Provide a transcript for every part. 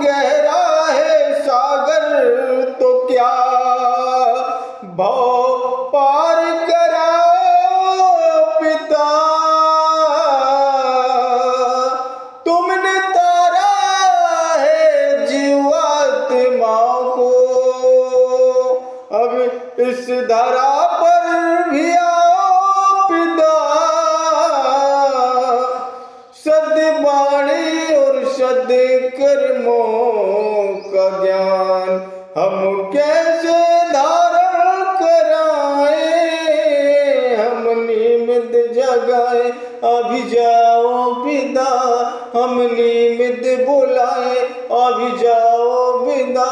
गहरा है सागर, तो क्या भव पार कराओ पिता। तुमने तारा है जीवात्मा को, अब इस धरा पर भी आओ पिता। सद्य वाणी और सद्य कर्मों का ज्ञान हम कैसे धारण कराए। हम निमित जगाए अभी जाओ पिता, हम निमित बुलाए अभी जाओ पिता।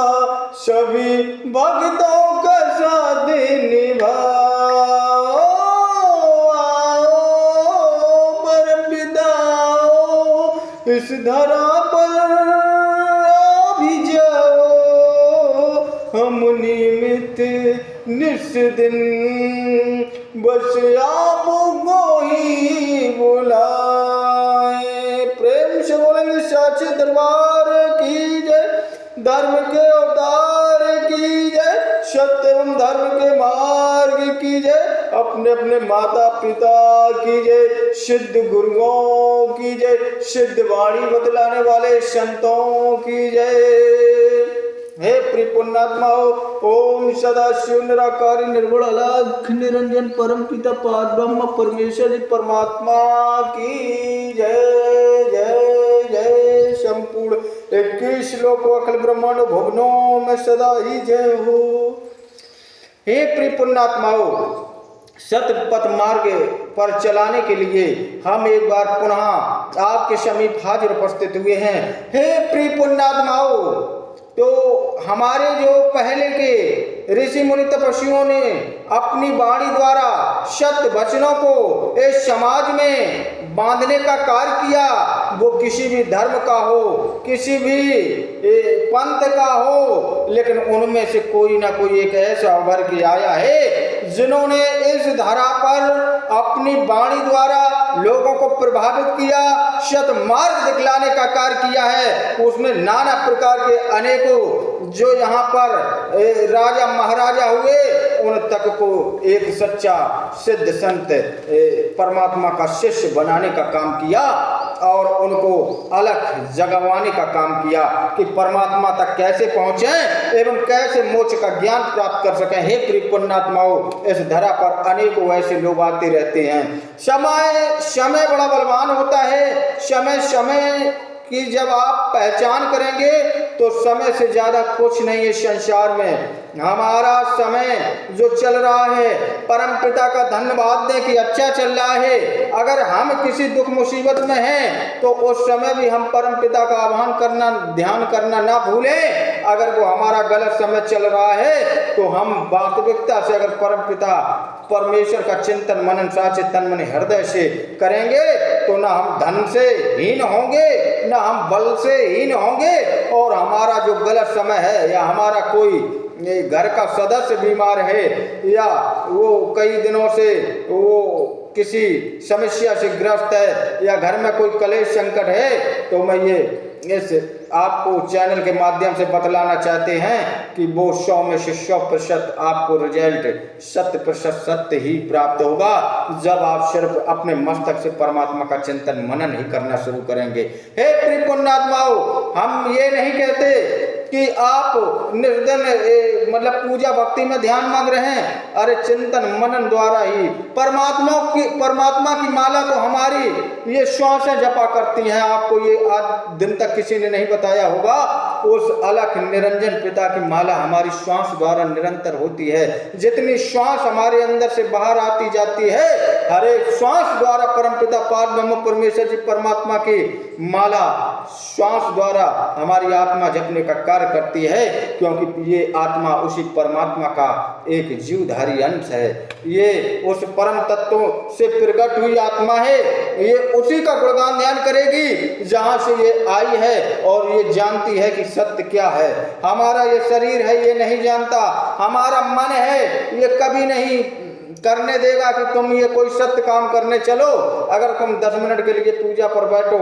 सभी भक्तों का साथ निभाओ, परम पिता इस धरा पर अभी जाओ। हम निमित निस दिन बस आपको ही बुलाए। प्रेम से बोलेंगे साचे दरबार की जय, धर्म के अवतार की जय, सत्य एवं धर्म के मार्ग की जय, अपने अपने माता पिता की जय, सिद्ध गुरुओं की जय, सिद्ध वाणी बतलाने वाले संतों की जय। हे प्रिय पुण्यात्माओं, ओम सदाशिव निराकारी निर्गुण अलख निरंजन परम पिता पार ब्रह्म परमेश्वर जी परमात्मा की जय जय जय। संपूर्ण 21 लोकों अखिल ब्रह्मांड भुवनों में सदा ही जय हो। हे प्रिय पुण्यात्माओं, सत्य पथ मार्ग पर चलाने के लिए हम एक बार पुनः आपके समीप हाजिर उपस्थित हुए हैं। हे प्रिय पुण्यात्माओं, तो हमारे जो पहले के ऋषि मुनि तपस्वियों ने अपनी वाणी द्वारा सत्य वचनों को इस समाज में बांधने का कार्य किया, वो किसी भी धर्म का हो, किसी भी पंथ का हो, लेकिन उनमें से कोई ना कोई एक ऐसा उभर के आया है जिन्होंने इस धारा पर अपनी वाणी द्वारा लोगों को प्रभावित किया, सत मार्ग दिखलाने का कार्य किया है। उसमें नाना प्रकार के अनेकों जो यहाँ पर राजा महाराजा हुए, उन तक को एक सच्चा सिद्ध संत परमात्मा का शिष्य बनाने का काम किया और उनको अलख जगवाने का काम किया कि परमात्मा तक कैसे पहुँचे एवं कैसे मोक्ष का ज्ञान प्राप्त कर सकें। हे प्रिय पुण्यात्माओं, इस धरा पर अनेकों ऐसे लोग आते रहते हैं। समय बड़ा बलवान होता है। समय की जब आप पहचान करेंगे तो समय से ज्यादा कुछ नहीं है संसार में। हमारा समय जो चल रहा है, परम पिता का धन्यवाद दें कि अच्छा चल रहा है। अगर हम किसी दुख मुसीबत में हैं तो उस समय भी हम परम पिता का आह्वान करना, ध्यान करना ना भूलें। अगर वो हमारा गलत समय चल रहा है तो हम वास्तविकता से अगर परम पिता परमेश्वर का चिंतन मनन साचे तन मन हृदय से करेंगे तो ना हम धन से हीन होंगे, ना हम बल से हीन होंगे। और हमारा जो गलत समय है या हमारा कोई घर का सदस्य बीमार है या वो कई दिनों से वो किसी समस्या से ग्रस्त है या घर में कोई कलेश संकट है, तो मैं ये इस आपको चैनल के माध्यम से बतलाना चाहते हैं कि वो 100 में से 100% आपको रिजल्ट 100% सत्य ही प्राप्त होगा जब आप सिर्फ अपने मस्तक से परमात्मा का चिंतन मनन ही करना शुरू करेंगे। हे प्रिय पुण्यात्माओं, हम ये नहीं कहते कि आप निर्धन मतलब पूजा भक्ति में ध्यान मांग रहे हैं। अरे चिंतन मनन द्वारा ही परमात्मा की माला तो हमारी ये श्वासें जपा करती हैं। आपको ये आज दिन तक किसी ने नहीं बताया होगा। उस अलख निरंजन पिता की माला हमारी श्वास द्वारा निरंतर होती है। जितनी श्वास हमारे अंदर से बाहर आती जाती है, हर एक श्वास द्वारा परम पिता पार ब्रह्म परमेश्वर जी परमात्मा की माला श्वास द्वारा हमारी आत्मा जपने का कार्य करती है, क्योंकि ये आत्मा उसी परमात्मा का एक जीवधारी अंश है। ये उस परम तत्व से प्रकट हुई आत्मा है। ये उसी का गुणगान ध्यान करेगी जहां से ये आई है और ये जानती है कि सत्य क्या है। हमारा ये शरीर है, ये नहीं जानता। हमारा मन है, ये कभी नहीं करने देगा कि तुम ये कोई सत्य काम करने चलो। अगर तुम 10 मिनट के लिए पूजा पर बैठो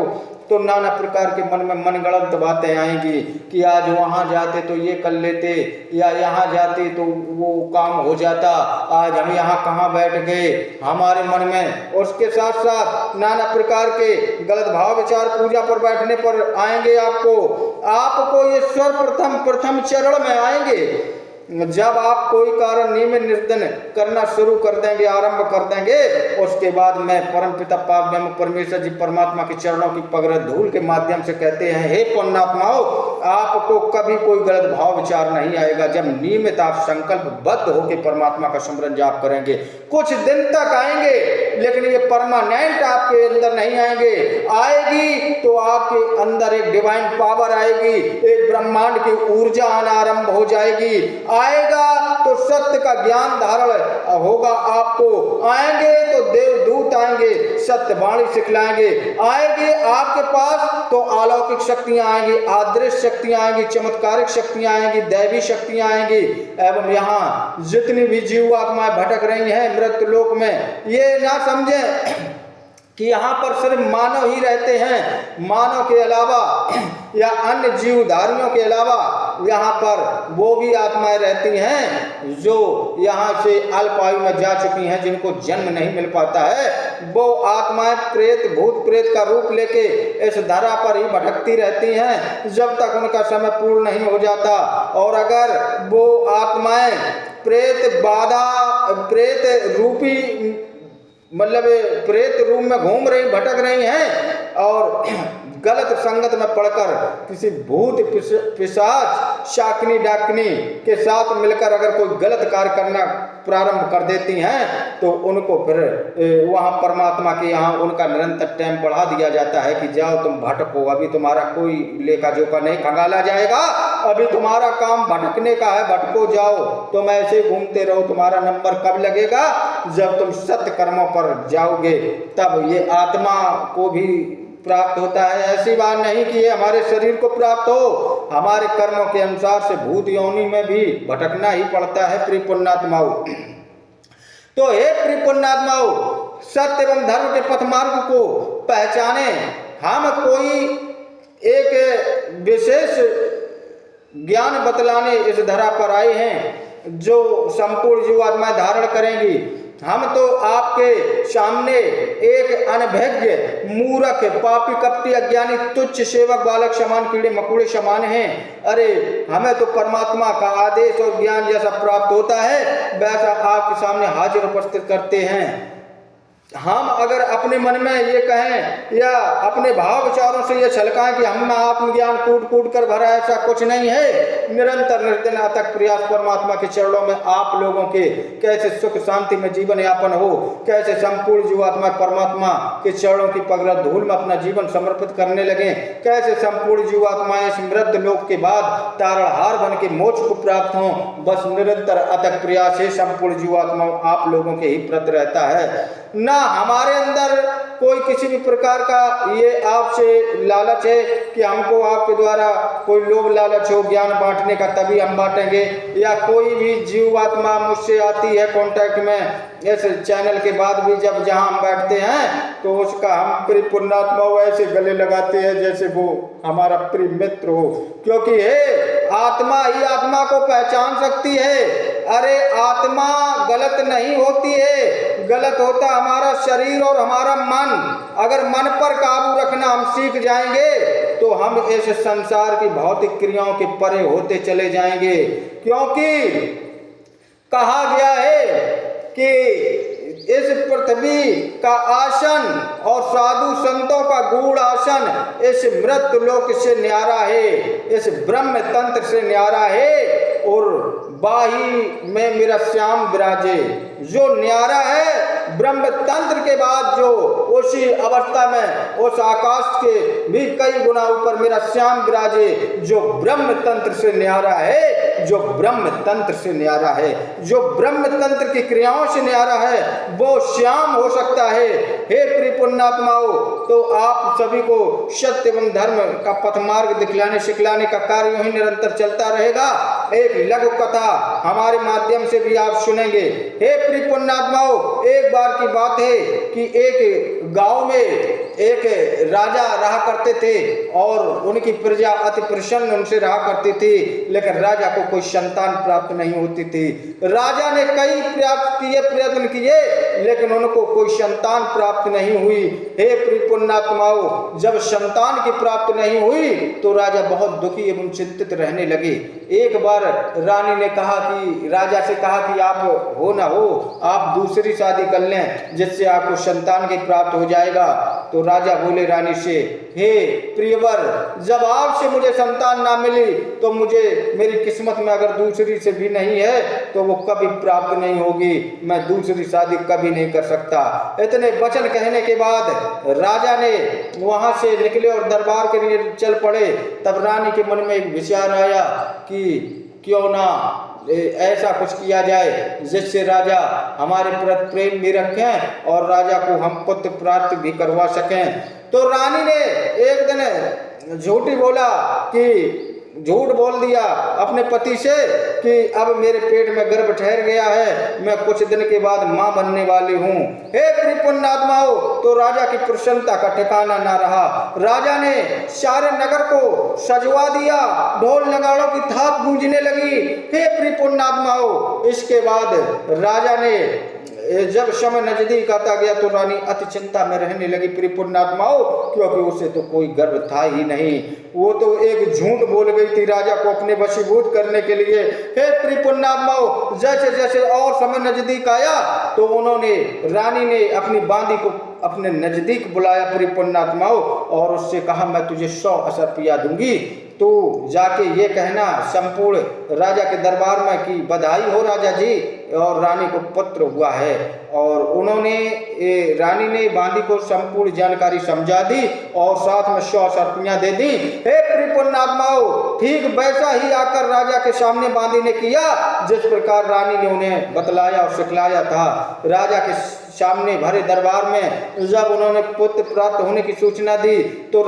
तो नाना प्रकार के मन में मनगढ़ंत बातें आएंगी कि आज वहाँ जाते तो ये कर लेते, या यहाँ जाते तो वो काम हो जाता, आज हम यहाँ कहाँ बैठ गए हमारे मन में। उसके साथ साथ नाना प्रकार के गलत भाव विचार पूजा पर बैठने पर आएंगे। आपको ये सर्वप्रथम चरण में आएंगे जब आप कोई कारण नियमित निर्धन करना शुरू कर देंगे, आरंभ कर देंगे। उसके बाद में परमपिता पारब्रह्म परमेश्वर जी परमात्मा के चरणों की पग धूल के माध्यम से कहते हैं, हे पुण्यात्माओं, आपको कभी कोई गलत भाव विचार नहीं आएगा जब नियमित आप संकल्पबद्ध होकर परमात्मा का स्मरण जाप करेंगे। कुछ दिन तक आएंगे लेकिन ये परमानेंट आपके अंदर नहीं आएंगे। आएगी तो आपके अंदर एक डिवाइन पावर आएगी, एक ब्रह्मांड की ऊर्जा आना आरंभ हो जाएगी। आएगा तो सत्य का ज्ञान धारण होगा। आपको आएंगे तो देवदूत आएंगे, सत्य वाणी सिखलाएंगे। आएंगे आपके पास तो अलौकिक शक्तियां आएंगी, अदृश्य शक्तियां आएंगी, चमत्कारिक शक्तियां आएंगी, दैवी शक्तियां आएंगी। एवं यहाँ जितनी भी जीव आत्माएं भटक रही हैं मृत्यु लोक में, ये ना समझें कि यहाँ पर सिर्फ मानव ही रहते हैं। मानव के अलावा या अन्य जीवधारियों के अलावा यहाँ पर वो भी आत्माएं रहती हैं जो यहाँ से अल्प आयु में जा चुकी हैं, जिनको जन्म नहीं मिल पाता है। वो आत्माएं प्रेत भूत प्रेत का रूप लेके इस धरा पर ही भटकती रहती हैं जब तक उनका समय पूर्ण नहीं हो जाता। और अगर वो आत्माएं प्रेत रूपी मतलब प्रेत रूप में घूम रही, भटक रही हैं और गलत संगत में पड़कर किसी भूत पिशाच शाकनी डाकनी के साथ मिलकर अगर कोई गलत कार्य करना प्रारंभ कर देती हैं तो उनको फिर वहाँ परमात्मा के यहाँ उनका निरंतर टाइम बढ़ा दिया जाता है कि जाओ तुम भटको, अभी तुम्हारा कोई लेखा जोखा नहीं खंगाला जाएगा, अभी तुम्हारा काम भटकने का है, भटको जाओ, तुम ऐसे घूमते रहो, तुम्हारा नंबर कब लगेगा? जब तुम सत्य कर्मों पर जाओगे तब ये आत्मा को भी प्राप्त होता है। ऐसी बात नहीं कि ये हमारे शरीर को प्राप्त हो, हमारे कर्मों के अनुसार से भूत योनि में भी भटकना ही पड़ता है। प्रिय पुण्यात्माओं, तो हे प्रिय पुण्यात्माओं, सत्य एवं धर्म के पथ मार्ग को पहचाने। हम कोई एक विशेष ज्ञान बतलाने इस धरा पर आए हैं जो संपूर्ण जीवात्माएं धारण करेंगी। हम तो आपके सामने एक अनभिज्ञ मूर्ख पापी कपटी अज्ञानी तुच्छ सेवक बालक समान कीड़े मकोड़े समान हैं। अरे हमें तो परमात्मा का आदेश और ज्ञान जैसा प्राप्त होता है वैसा आपके सामने हाजिर उपस्थित करते हैं। हम अगर अपने मन में ये कहें या अपने भाव विचारों से ये छलकाएं कि हम में आत्मज्ञान कूट कूट कर भरा, ऐसा कुछ नहीं है। निरंतर निर्दिन अथक प्रयास परमात्मा के चरणों में आप लोगों के कैसे सुख शांति में जीवन यापन हो, कैसे संपूर्ण जीवात्मा परमात्मा के चरणों की पगरत धूल में अपना जीवन समर्पित करने लगे, कैसे संपूर्ण जीवात्माएं इस मृत्यु लोक के बाद तारणहार बन के मोक्ष को प्राप्त हों। बस निरंतर अथक प्रयास से संपूर्ण जीवात्मा आप लोगों के ही प्रति रहता है। ना हमारे अंदर कोई किसी भी प्रकार का ये आपसे लालच है कि हमको आपके द्वारा कोई लोभ लालच हो ज्ञान बांटने का तभी हम बांटेंगे, या कोई भी जीवात्मा मुझसे आती है कांटेक्ट में इस चैनल के बाद भी जब जहां हम बैठते हैं तो उसका हम प्रिय पुण्यात्मा ऐसे गले लगाते हैं जैसे वो हमारा प्रिय मित्र हो, क्योंकि हे आत्मा ही आत्मा को पहचान सकती है। अरे आत्मा गलत नहीं होती है, गलत होता हमारा शरीर और हमारा मन। अगर मन पर काबू रखना हम सीख जाएंगे तो हम इस संसार की भौतिक क्रियाओं के परे होते चले जाएंगे। क्योंकि कहा गया है कि इस पृथ्वी का आसन और साधु संतों का गूढ़ आसन इस मृत्यु लोक से न्यारा है, इस ब्रह्म तंत्र से न्यारा है। और बाही में मेरा श्याम विराजे, जो न्यारा है ब्रह्म तंत्र के बाद जो उसी अवस्था में उस आकाश के भी कई गुना ऊपर मेरा श्याम विराजे, जो ब्रह्म तंत्र से न्यारा है, जो ब्रह्म तंत्र से न्यारा है, जो ब्रह्म तंत्र की क्रियाओं से न्यारा है, वो श्याम हो सकता है। हे प्रिय पुण्यात्माओं, तो आप सभी को सत्य एवं धर्म का पथ मार्ग दिखलाने सिखलाने का कार्य यही निरंतर चलता रहेगा। एक लघु कथा हमारे माध्यम से भी आप सुनेंगे। हे प्रिय पुण्यात्माओं, एक बार की बात है कि एक गांव में एक राजा रहा करते थे और उनकी प्रजा अति प्रसन्न उनसे रहा करती थी, लेकिन राजा को कोई संतान प्राप्त नहीं होती थी। राजा ने कई प्रयत्न किए, लेकिन उनको कोई संतान प्राप्त नहीं हुई। हे प्रिय पुण्यात्माओं, जब संतान की प्राप्त नहीं हुई तो राजा बहुत दुखी एवं चिंतित रहने लगे। एक बार रानी ने कहा कि राजा से कहा कि आप हो ना हो, आप दूसरी शादी कर लें जिससे आपको संतान की प्राप्त हो जाएगा। तो राजा बोले रानी से, हे प्रियवर, जब आपसे मुझे संतान ना मिली तो मुझे मेरी किस्मत में अगर दूसरी से भी नहीं है तो वो कभी प्राप्त नहीं होगी, मैं दूसरी शादी कभी नहीं कर सकता। इतने वचन कहने के बाद राजा ने वहां से निकले और दरबार के लिए चल पड़े। तब रानी के मन में एक विचार आया कि क्यों ना ऐसा कुछ किया जाए जिससे राजा हमारे प्रति प्रेम भी रखें और राजा को हम पुत्र प्राप्त भी करवा सकें। तो रानी ने एक दिन झूठ बोल दिया अपने पति से कि अब मेरे पेट में गर्भ ठहर गया है, मैं कुछ दिन के बाद मां बनने वाली हूँ। हे प्रिय पुण्यात्माओं, तो राजा की प्रसन्नता का ठिकाना ना रहा। राजा ने सारे नगर को सजवा दिया, ढोल नगाड़ों की थाप गूंजने लगी। हे प्रिय पुण्यात्माओं, इसके बाद राजा ने जब समय नजदीक आता गया तो रानी अति चिंता में रहने लगी। प्रिय पुण्यात्माओं, क्योंकि उसे तो कोई गर्भ था ही नहीं, वो तो एक झूठ बोल गई थी राजा को अपने वशीभूत करने के लिए। हे प्रिय पुण्यात्माओं, जैसे जैसे और समय नजदीक आया तो रानी ने अपनी बांदी को अपने नजदीक बुलाया प्रिय पुण्यात्माओं, और उससे कहा मैं तुझे 100 असर पिया दूंगी, तो जाके ये कहना संपूर्ण राजा के दरबार में कि बधाई हो राजा जी, और रानी को पुत्र हुआ है। और रानी ने बांदी को संपूर्ण जानकारी समझा दी और साथ में 100 सर्पियां दे दी। हे प्रिय पुण्यात्माओं, ठीक वैसा ही आकर राजा के सामने बांदी ने किया जिस प्रकार रानी ने उन्हें बतलाया और सिखलाया था। राजा के सामने भरे दरबार में जब उन्होंने पुत्र प्राप्त होने की सूचना दी तो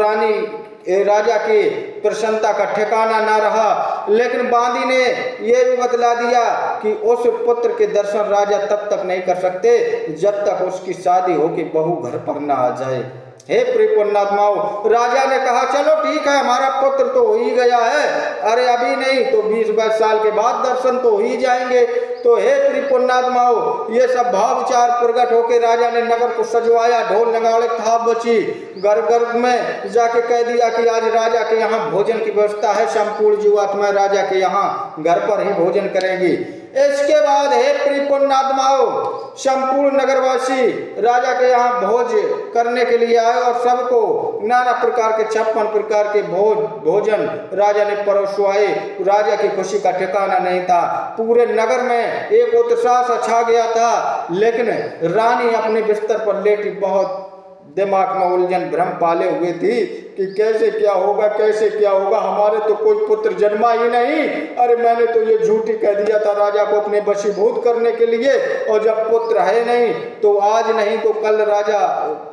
राजा की प्रसन्नता का ठिकाना ना रहा, लेकिन बांदी ने यह भी बतला दिया कि उस पुत्र के दर्शन राजा तब तक नहीं कर सकते जब तक उसकी शादी होकर बहू घर पर ना आ जाए। हे प्रिय पुण्यात्माओं, राजा ने कहा चलो ठीक है, हमारा पुत्र तो हो ही गया है, अरे अभी नहीं तो 20-22 साल के बाद दर्शन तो हो ही जाएंगे। तो हे प्रिय पुण्यात्माओं, ये सब भाव विचार प्रकट होकर राजा ने नगर को सजवाया, ढोल नगाड़े थाप बची, घर घर में जाके कह दिया कि आज राजा के यहाँ भोजन की व्यवस्था है, संपूर्ण जीवात्माएं राजा के यहाँ घर पर ही भोजन करेंगी। इसके बाद हे प्रिय पुण्यात्माओं, संपूर्ण नगरवासी राजा के यहाँ भोज करने के लिए आए और सबको नाना प्रकार के 56 प्रकार के भोजन राजा ने परोसवाए। राजा की खुशी का ठिकाना नहीं था, पूरे नगर में एक उत्साह सा छा गया था, लेकिन रानी अपने बिस्तर पर लेटी बहुत दिमाग में उलझन भ्रम पाले हुए थी कि कैसे क्या होगा, कैसे क्या होगा, हमारे तो कोई पुत्र जन्मा ही नहीं। अरे मैंने तो ये झूठी कह दिया था राजा को अपने वशीभूत करने के लिए, और जब पुत्र है नहीं तो आज नहीं तो कल राजा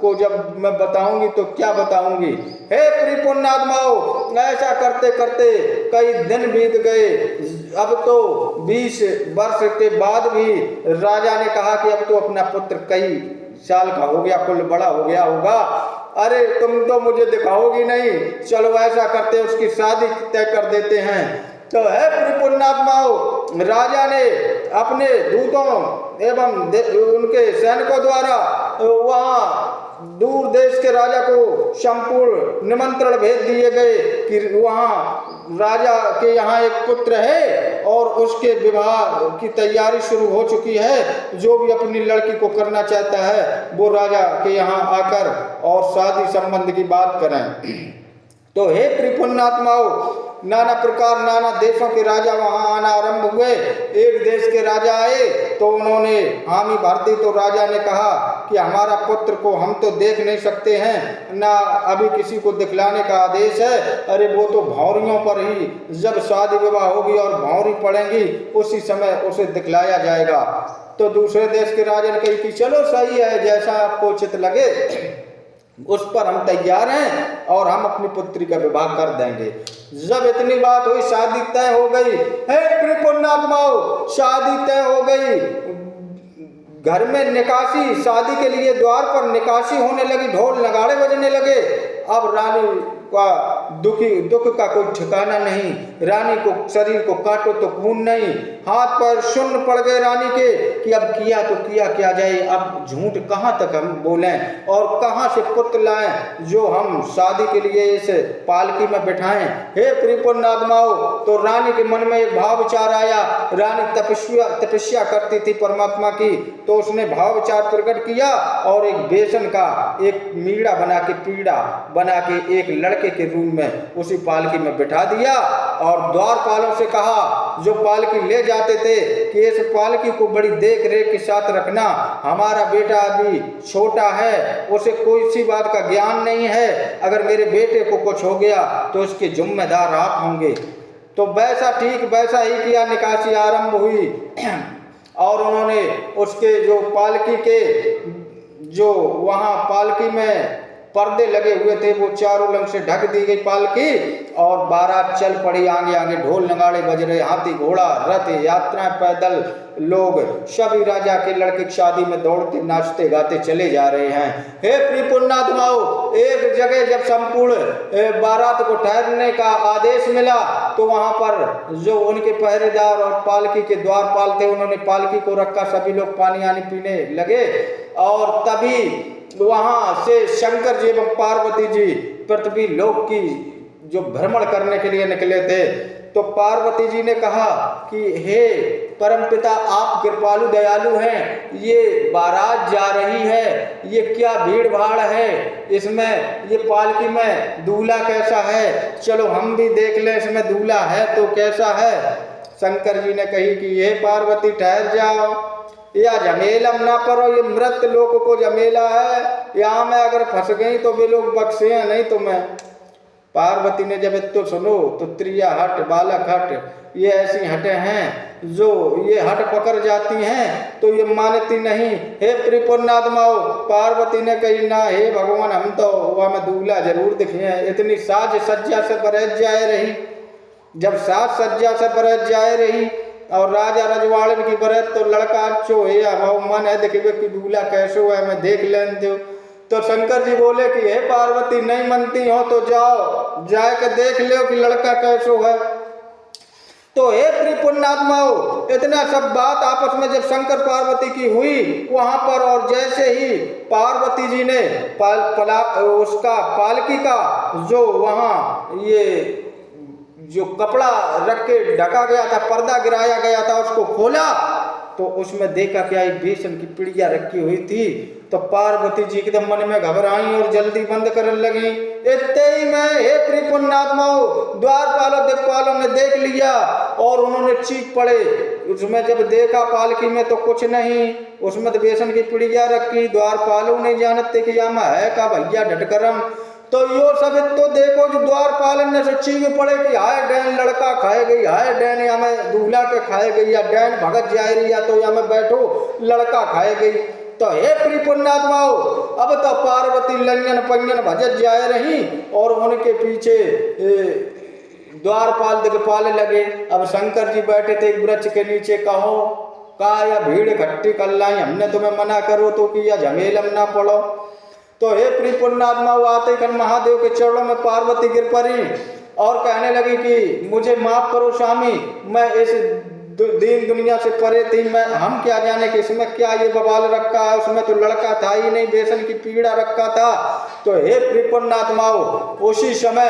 को जब मैं बताऊंगी तो क्या बताऊंगी। हे प्रिय पुण्यात्माओं, ऐसा करते करते कई दिन बीत गए। अब तो 20 वर्ष के बाद भी राजा ने कहा कि अब तो अपना पुत्र कई साल का हो गया, कुल बड़ा हो गया होगा, अरे तुम तो मुझे दिखाओगी नहीं, चलो ऐसा करते उसकी शादी तय कर देते हैं। तो है प्रिय पुण्यात्माओं, राजा ने अपने दूतों एवं उनके सैनिकों द्वारा वहाँ दूर देश के राजा को संपूर्ण निमंत्रण भेज दिए गए कि वहाँ राजा के यहाँ एक पुत्र है और उसके विवाह की तैयारी शुरू हो चुकी है, जो भी अपनी लड़की को करना चाहता है वो राजा के यहाँ आकर और शादी संबंध की बात करें। तो हे प्रिय पुण्यात्माओं, नाना प्रकार नाना देशों के राजा वहां आना आरंभ हुए। एक देश के राजा आए तो उन्होंने हामी भर दी, तो राजा ने कहा कि हमारा पुत्र को हम तो देख नहीं सकते हैं, ना अभी किसी को दिखलाने का आदेश है। अरे वो तो भौरियों पर ही, जब शादी विवाह होगी और भौरी पड़ेंगी उसी समय उसे दिखलाया जाएगा। तो दूसरे देश के राजा ने कही कि चलो सही है, जैसा आपको उचित लगे उस पर हम तैयार हैं और हम अपनी पुत्री का विवाह कर देंगे। जब इतनी बात हुई, शादी तय हो गई। हे पुण्यात्माओं, शादी तय हो गई। घर में निकासी, शादी के लिए द्वार पर निकासी होने लगी, ढोल नगाड़े बजने लगे। अब रानी का दुख का कोई ठिकाना नहीं। रानी को शरीर को काटो तो खून नहीं, हाथ पैर शून्य पड़ गए रानी के कि अब किया तो किया क्या जाए, अब झूठ कहाँ तक हम बोलें और कहाँ से पुत्र लाएं जो हम शादी के लिए इस पालकी में बिठाएं। हे प्रियपुण्यात्माओं, तो रानी के मन में एक भाव विचार आया। रानी तपस्या करती थी परमात्मा की, तो उसने भाव विचार प्रकट किया और एक बेसन का एक मीड़ा बना के, पीड़ा बना के एक लड़के के रूप में उसी पालकी में बिठा दिया और द्वारपालों से कहा जो पालकी ले जाते थे कि इस पालकी को बड़ी देख रेख के साथ रखना, हमारा बेटा अभी छोटा है, उसे कोई सी बात का ज्ञान नहीं है, अगर मेरे बेटे को कुछ हो गया तो उसके जिम्मेदार आप होंगे। तो वैसा ठीक वैसा ही किया। निकासी आरंभ हुई और उन्होंने उसके जो पालकी के जो वहाँ पालकी में पर्दे लगे हुए थे वो चारों रंग से ढक दी गई पालकी और बारात चल पड़ी। आगे आगे ढोल नगाड़े बज रहे, हाथी घोड़ा रथ यात्राएं पैदल लोग सभी राजा के लड़के की शादी में दौड़ते नाचते गाते चले जा रहे हैं। हे प्रियपुण्यात्माओं, एक जगह जब संपूर्ण बारात को ठहरने का आदेश मिला तो वहां पर जो उनके पहरेदार और पालकी के द्वारपाल थे उन्होंने पालकी को रखा, सभी लोग पानी आनी पीने लगे और तभी वहां से शंकर जी एवं पार्वती जी पृथ्वी लोक की जो भ्रमण करने के लिए निकले थे। तो पार्वती जी ने कहा कि हे परमपिता, आप कृपालु दयालु हैं, ये बारात जा रही है, ये क्या भीड़ भाड़ है, इसमें ये पालकी में दूल्हा कैसा है, चलो हम भी देख लें इसमें दूल्हा है तो कैसा है। शंकर जी ने कही कि हे पार्वती ठहर जाओ, या झमेलम ना पड़ो, ये मृत लोग को झमेला है, यहाँ में अगर फंस गई तो वे लोग बख्शे हैं, नहीं तो मैं। पार्वती ने जब तो सुनो तो त्रिया हट बालक हट, ये ऐसी हटें हैं जो ये हट पकड़ जाती हैं तो ये मानती नहीं। हे प्रियपुण्यात्माओं, पार्वती ने कही ना हे भगवान, हम तो वह में दूल्हा जरूर दिखे हैं। इतनी साज सज्जा से बरस जाए रही, जब साज सज्जा से बरस जाए रही और राजा रजवाड़न की बरत तो लड़का अच्छो है, अब मन है देखिए कि दूल्हा कैसे हुआ है, मैं देख लें दो। तो शंकर जी बोले कि हे पार्वती, नहीं मनती हो तो जाओ, जाके देख लो कि लड़का कैसे है। तो हे प्रियपुण्यात्माओं, इतना सब बात आपस में जब शंकर पार्वती की हुई वहां पर, और जैसे ही पार्वती जी ने उसका पालकी का जो वहां ये जो कपड़ा रख के ढका गया था, पर्दा गिराया गया था, उसको खोला तो उसमें देखा क्या एक बेसन की पिड़िया रखी हुई थी। तो पार्वती जी एकदम मन में घबराई और जल्दी बंद करने लगी। इतने ही में हे प्रियपुण्यात्माओं, द्वारपालों दिक्पालों ने देख लिया और उन्होंने चीख पड़े। उसमें जब देखा पालकी में तो कुछ नहीं, उसमें तो बेसन की पिड़िया रखी। द्वारपालों नहीं जानते कि या है का भैया ढटकरम। तो यो सब तो देखो जो द्वारपालन ने से चीख पड़े कि हाय डैन लड़का खाए गई, हाय डैन या में दूल्हा के खाए गई, या डैन भगत जाए रही, या तो या में बैठो लड़का खाए गई। तो हे प्रियपुण्यात्माओं, अब तो पार्वती लंजन पंजन भजत जाए रही और उनके पीछे द्वारपाल दिक्पाल लगे। अब शंकर जी बैठे थे एक वृक्ष के नीचे, कहो का या भीड़ इकट्ठी कर लाई, हमने तुम्हें मना करो तो कि या झमेलम ना पड़ो। तो हे प्रियपुण्यात्माओं, आते ही महादेव के चरणों में पार्वती गिर पड़ी और कहने लगी कि मुझे माफ करो स्वामी, मैं इस दीन दुनिया से परे थी, मैं हम क्या जाने कि इसमें क्या ये बवाल रखा है, उसमें तो लड़का था ही नहीं, बेसन की पीड़ा रखा था। तो हे प्रियपुण्यात्माओं, उसी समय